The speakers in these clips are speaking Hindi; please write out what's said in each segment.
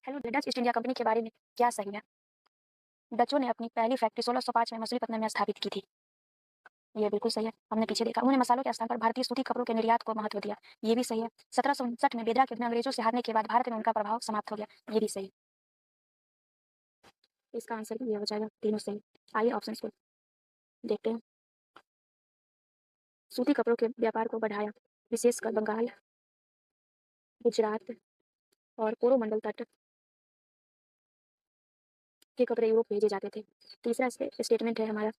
Hello, Dutch east India company के बारे में क्या सही है? डचों ने अपनी पहली फैक्ट्री 1605 में मछलीपट्टनम में स्थापित की थी। ये बिल्कुल सही है, हमने पीछे देखा। उन्होंने मसालों के स्थान पर भारतीय सूती कपड़ों के निर्यात को महत्व दिया। ये भी सही है। 1759 में बेदरा के युद्ध में अंग्रेजों से हारने के बाद भारत में उनका प्रभाव समाप्त हो गया। ये भी सही है। इसका आंसर भी ये हो जाएगा, तीनों सही। आइए ऑप्शंस को देखते हैं। सूती कपड़ों के व्यापार को बढ़ाया, विशेषकर बंगाल, गुजरात और कोरोमंडल तट के कपड़े यूरोप भेजे जाते थे। तीसरा स्टेटमेंट है हमारा,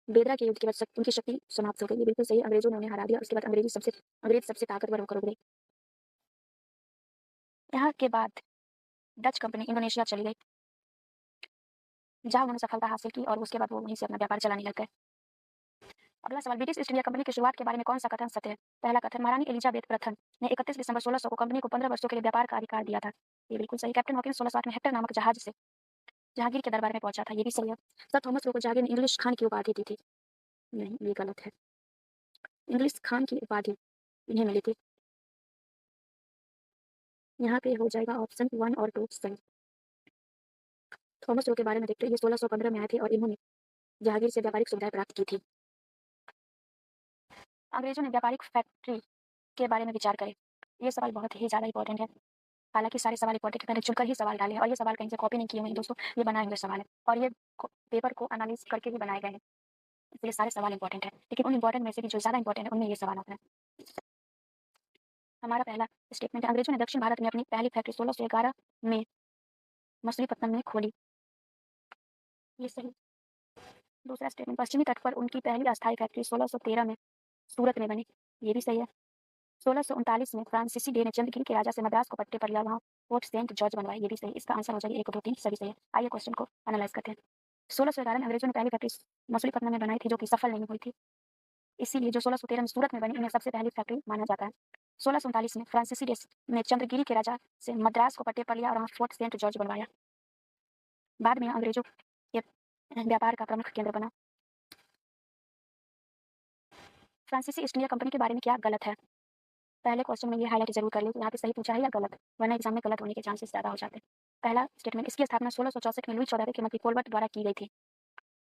बेदरा के युद्ध के बाद उनकी शक्ति समाप्त हो गई। ये बिल्कुल सही है। अंग्रेजों ने उन्हें हरा दिया। उसके बाद अंग्रेज सबसे ताकतवर होकर उभरे। यहाँ के बाद डच कंपनी इंडोनेशिया चली गई, जहाँ उन्होंने सफलता हासिल की और उसके बाद वो वहीं से अपना व्यापार चलाने लग गए। अगला सवाल, ब्रिटिश ईस्ट इंडिया कंपनी की शुरुआत के बारे में कौन सा कथन सत्य है? पहला कथन, महारानी एलिजाबेथ प्रथम ने 31 दिसंबर 1600 को कंपनी को 15 वर्षों के लिए व्यापार का अधिकार दिया था। ये बिल्कुल सही। कैप्टन हॉकिंस 1608 में हेक्टर नामक जहाज से जहांगीर के दरबार में पहुंचा था। ये भी सही है। सर थॉमस रो को जहांगीर ने इंग्लिश खान की उपाधि दी थी। नहीं, ये गलत है। इंग्लिश खान की उपाधि इन्हें मिली थी। यहाँ पे हो जाएगा ऑप्शन 1 और 2 सही। थॉमस रो के बारे में देखते हैं। ये 1615 में आए थे और इन्होंने जहांगीर से व्यापारिक सुविधाएं प्राप्त की थी। अंग्रेजों ने व्यापारिक फैक्ट्री के बारे में विचार करें। ये सवाल बहुत ही ज़्यादा इंपॉर्टेंट है। हालांकि सारे सवाल इंपॉर्टेंट है, मैंने चुनकर ही सवाल डाले हैं और ये सवाल कहीं से कॉपी नहीं किए हुए हैं दोस्तों। ये बनाए हुए सवाल है और ये पेपर को एनालिसिस करके भी बनाए गए हैं, इसलिए सारे सवाल इंपॉर्टेंट है। लेकिन उन इंपॉर्टेंट में से भी जो ज़्यादा इंपॉर्टेंट है उनमें ये सवाल आता है। हमारा पहला स्टेटमेंट है, अंग्रेजों ने दक्षिण भारत में अपनी पहली फैक्ट्री 1611 में मछलीपट्टनम में खोली। ये सही। दूसरा स्टेटमेंट, पश्चिमी तट पर उनकी पहली अस्थायी फैक्ट्री 1613 में सूरत में बनी। ये भी सही है। 1639 में फ्रांसीसी डे ने चंद्रगिरी के राजा से मद्रास को पट्टे पर लिया, वहाँ फोर्ट सेंट जॉर्ज बनवाया। ये भी सही। इसका आंसर हो जाएगा 1 2 3 सभी सही है। आइए क्वेश्चन को एनालाइज करते हैं। 1611 में अंग्रेजों ने पहली फैक्ट्री मछलीपट्टनम में बनाई थी, जो कि सफल नहीं हुई थी। इसीलिए जो 1613 में सूरत में बनी, उन्हें सबसे पहली फैक्ट्री माना जाता है। 1639 में फ्रांसीसी डे ने चंद्रगिरी के राजा से मद्रास को पट्टे पर लिया और वहाँ फोर्ट सेंट जॉर्ज बनवाया। बाद में अंग्रेजों के व्यापार का प्रमुख केंद्र बना। फ्रांसीसी ईस्ट इंडिया कंपनी के बारे में क्या गलत है? पहले क्वेश्चन में ये हाईलाइट जरूर कर लें, यहाँ पे सही पूछा है या गलत, वरना एग्जाम में गलत होने के चांसेस ज़्यादा हो जाते हैं। पहला स्टेटमेंट, इसकी स्थापना 1664 में लुई 14 के मंत्री कोलबर्ट द्वारा की गई थी।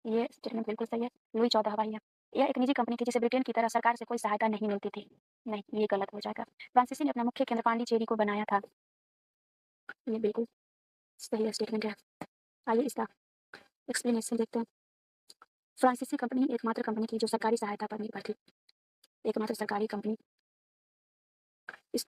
ये स्टेटमेंट बिल्कुल सही है। लुई 14 हवाई है। यह एक निजी कंपनी थी जिसे ब्रिटेन की तरह सरकार से कोई सहायता नहीं मिलती थी। नहीं, ये गलत हो जाएगा। फ्रांसीसी ने अपना मुख्य केंद्र पांडिचेरी को बनाया था। ये बिल्कुल सही स्टेटमेंट है। आइए इसका एक्सप्लेनेशन देखते हैं। फ्रांसीसी कंपनी एकमात्र कंपनी थी जो सरकारी सहायता पर निर्भर थी। एकमात्र सरकारी कंपनी